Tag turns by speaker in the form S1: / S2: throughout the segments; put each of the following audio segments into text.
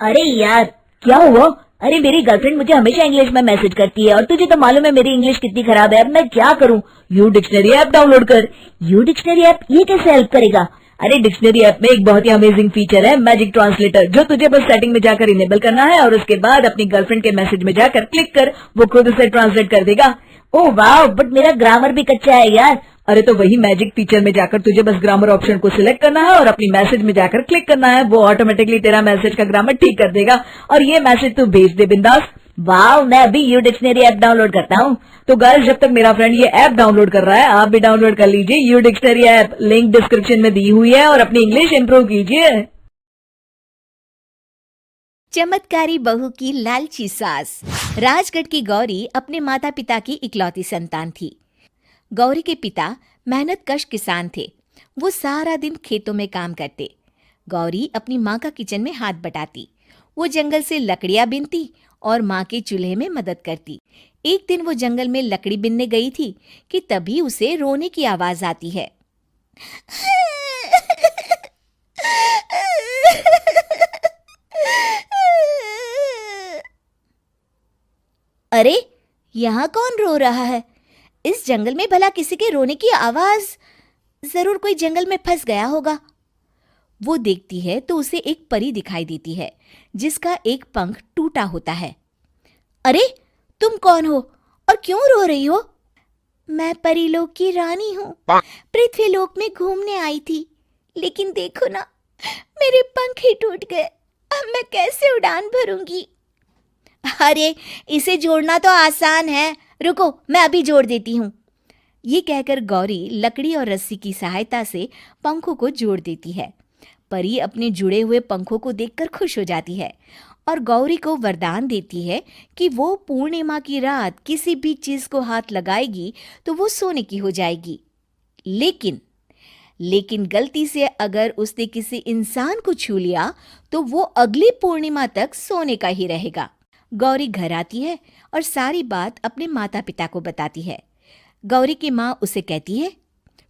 S1: अरे यार, क्या हुआ? अरे मेरी गर्लफ्रेंड मुझे हमेशा इंग्लिश में मैसेज करती है और तुझे तो मालूम है मेरी इंग्लिश कितनी खराब है। अब मैं क्या करूं? यू डिक्शनरी ऐप डाउनलोड कर। यू डिक्शनरी ऐप ये कैसे हेल्प करेगा? अरे डिक्शनरी ऐप में एक बहुत ही अमेजिंग फीचर है, मैजिक ट्रांसलेटर, जो तुझे बस सेटिंग में जाकर इनेबल करना है और उसके बाद अपनी गर्लफ्रेंड के मैसेज में जाकर क्लिक कर, वो खुद उसे ट्रांसलेट कर देगा। ओह वाह, बट मेरा ग्रामर भी कच्चा है यार। अरे तो वही मैजिक फीचर में जाकर तुझे बस ग्रामर ऑप्शन को सिलेक्ट करना है और अपनी मैसेज में जाकर क्लिक करना है, वो ऑटोमेटिकली तेरा मैसेज का ग्रामर ठीक कर देगा और ये मैसेज तू भेज दे बिंदास। वाह, मैं अभी यू डिक्शनरी ऐप डाउनलोड करता हूँ। तो गाइस, जब तक मेरा फ्रेंड ये ऐप डाउनलोड कर रहा है, आप भी डाउनलोड कर लीजिए U dictionary app, link description में दी हुई है, और अपनी इंग्लिश इंप्रूव कीजिए।
S2: चमत्कारी बहू की लालची सास। राजगढ़ की गौरी अपने माता पिता की इकलौती संतान थी। गौरी के पिता मेहनतकश किसान थे। वो सारा दिन खेतों में काम करते। गौरी अपनी माँ का किचन में हाथ बटाती। वो जंगल से लकड़ियां बीनती और माँ के चूल्हे में मदद करती। एक दिन वो जंगल में लकड़ी बीनने गई थी कि तभी उसे रोने की आवाज आती है। अरे, यहाँ कौन रो रहा है? इस जंगल में भला किसी के रोने की आवाज? जरूर कोई जंगल में फंस गया होगा। वो देखती है तो उसे एक परी दिखाई देती है जिसका एक पंख टूटा होता है। अरे, तुम कौन हो और क्यों रो रही हो? मैं परीलोक की रानी हूँ। पृथ्वीलोक में घूमने आई थी, लेकिन देखो ना, मेरे पंख ही टूट गए। अब मैं कैसे उड़ान भरूंगी? अरे, इसे जोड़ना तो आसान है। रुको, मैं अभी जोड़ देती हूँ। ये कहकर गौरी लकड़ी और रस्सी की सहायता से पंखों को जोड़ देती है। परी अपने जुड़े हुए पंखों को देखकर खुश हो जाती है और गौरी को वरदान देती है कि वो पूर्णिमा की रात किसी भी चीज को हाथ लगाएगी तो वो सोने की हो जाएगी। लेकिन गलती से अगर उसने किसी इंसान को छू लिया तो वो अगली पूर्णिमा तक सोने का ही रहेगा। गौरी घर आती है और सारी बात अपने माता पिता को बताती है। गौरी की माँ उसे कहती है,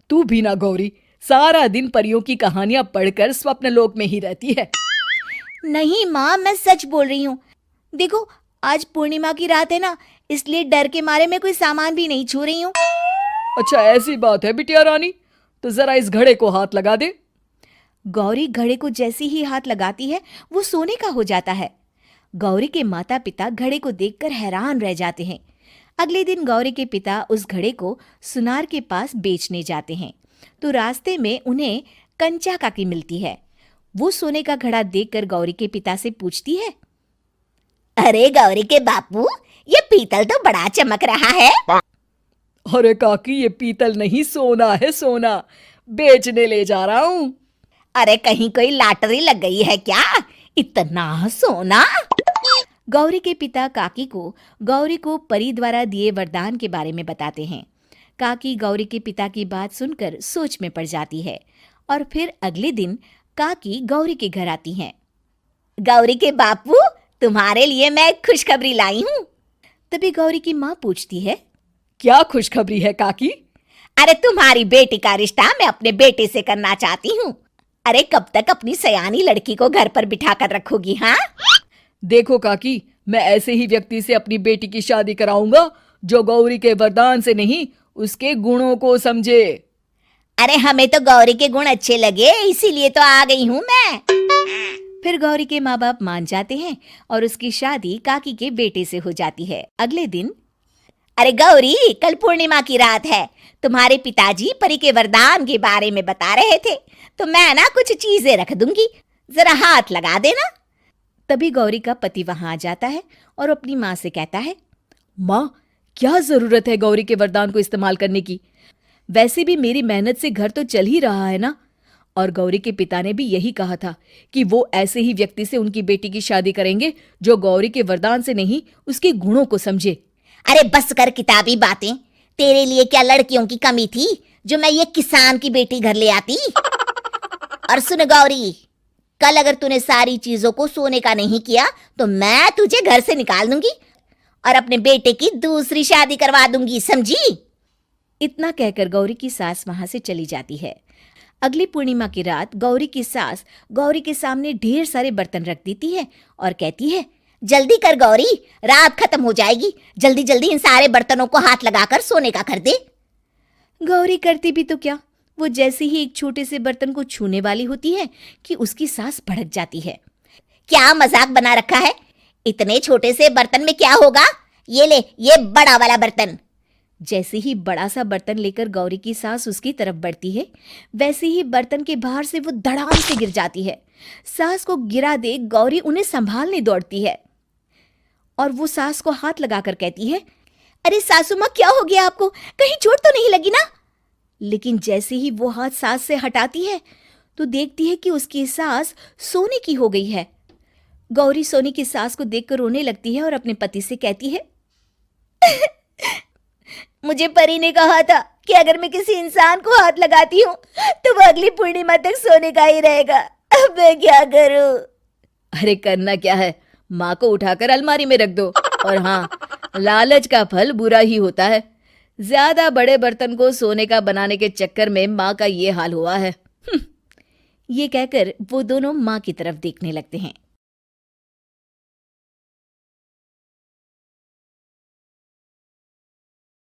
S3: तू भी ना गौरी, सारा दिन परियों की कहानियां पढ़कर स्वप्न लोक में ही रहती है।
S2: नहीं माँ, मैं सच बोल रही हूँ। देखो, आज पूर्णिमा की रात है ना, इसलिए डर के मारे मैं कोई सामान भी नहीं छू रही हूँ।
S3: अच्छा, ऐसी बात है बिटिया रानी, तो जरा इस घड़े को हाथ लगा दे।
S2: गौरी घड़े को जैसे ही हाथ लगाती है वो सोने का हो जाता है। गौरी के माता पिता घड़े को देखकर हैरान रह जाते हैं। अगले दिन गौरी के पिता उस घड़े को सुनार के पास बेचने जाते हैं तो रास्ते में उन्हें कंचा काकी मिलती है। वो सोने का घड़ा देखकर गौरी के पिता से पूछती है, अरे गौरी के बापू, ये पीतल तो बड़ा चमक रहा है।
S3: अरे काकी, ये पीतल नहीं, सोना है, सोना। बेचने ले जा रहा हूँ।
S2: अरे कहीं कोई लॉटरी लग गई है क्या? इतना सोना? गौरी के पिता काकी को गौरी को परी द्वारा दिए वरदान के बारे में बताते हैं। काकी गौरी के पिता की बात सुनकर सोच में पड़ जाती है और फिर अगले दिन काकी गौरी के घर आती हैं। गौरी के बापू, तुम्हारे लिए मैं एक खुशखबरी लाई हूँ। तभी गौरी की माँ पूछती है,
S3: क्या खुशखबरी है काकी?
S2: अरे तुम्हारी बेटी का रिश्ता मैं अपने बेटे से करना चाहती हूँ। अरे कब तक अपनी सयानी लड़की को घर पर बिठा कर रखोगी? हाँ,
S3: देखो काकी, मैं ऐसे ही व्यक्ति से अपनी बेटी की शादी कराऊंगा जो गौरी के वरदान से नहीं, उसके गुणों को समझे।
S2: अरे हमें तो गौरी के गुण अच्छे लगे, इसीलिए तो आ गई हूँ मैं। फिर गौरी के माँ बाप मान जाते हैं और उसकी शादी काकी के बेटे से हो जाती है। अगले दिन, अरे गौरी, कल पूर्णिमा की रात है। तुम्हारे पिताजी परी के वरदान के बारे में बता रहे थे, तो मैं ना कुछ चीजें रख दूंगी, जरा हाथ लगा देना। तभी गौरी का पति वहां आ जाता है और अपनी माँ से कहता है,
S3: माँ, क्या जरूरत है गौरी के वरदान को इस्तेमाल करने की? वैसे भी मेरी मेहनत से घर तो चल ही रहा है ना। और गौरी के पिता ने भी यही कहा था कि वो ऐसे ही व्यक्ति से उनकी बेटी की शादी करेंगे जो गौरी के वरदान से नहीं, उसके गुणों को समझे।
S2: अरे बस कर किताबी बातें। तेरे लिए क्या लड़कियों की कमी थी जो मैं ये किसान की बेटी घर ले आती? और सुन गौरी, कल अगर तूने सारी चीजों को सोने का नहीं किया तो मैं तुझे घर से निकाल दूंगी और अपने बेटे की दूसरी शादी करवा दूंगी, समझी? इतना कहकर गौरी की सास वहां से चली जाती है। अगली पूर्णिमा की रात गौरी की सास गौरी के सामने ढेर सारे बर्तन रख देती है और कहती है, जल्दी कर गौरी, रात खत्म हो जाएगी, जल्दी जल्दी इन सारे बर्तनों को हाथ लगाकर सोने का कर दे। गौरी करती भी तो क्या, वो जैसे ही एक छोटे से बर्तन को छूने वाली होती है कि उसकी सास भड़क जाती है। क्या मजाक बना रखा है, इतने छोटे से बर्तन में क्या होगा, ये ले, ये बड़ा वाला बर्तन। जैसे ही बड़ा सा बर्तन लेकर गौरी की सास उसकी तरफ बढ़ती है, वैसे ही बर्तन के बाहर से वो धड़ाम से गिर जाती है। सास को गिरा देख गौरी उन्हें संभालने दौड़ती है और वो सास को हाथ लगाकर कहती है, अरे सासू माँ, क्या हो गया आपको, कहीं चोट तो नहीं लगी ना? लेकिन जैसे ही वो हाथ सास से हटाती है तो देखती है कि उसकी सास सोने की हो गई है। गौरी सोने की सास को देखकर रोने लगती है और अपने पति से कहती है, मुझे परी ने कहा था कि अगर मैं किसी इंसान को हाथ लगाती हूँ तो वो अगली पूर्णिमा तक सोने का ही रहेगा। अब मैं क्या करूं?
S3: अरे करना क्या है, माँ को उठाकर अलमारी में रख दो। और हाँ, लालच का फल बुरा ही होता है। ज्यादा बड़े बर्तन को सोने का बनाने के चक्कर में माँ का ये हाल हुआ है।
S2: ये कहकर वो दोनों माँ की तरफ देखने लगते हैं।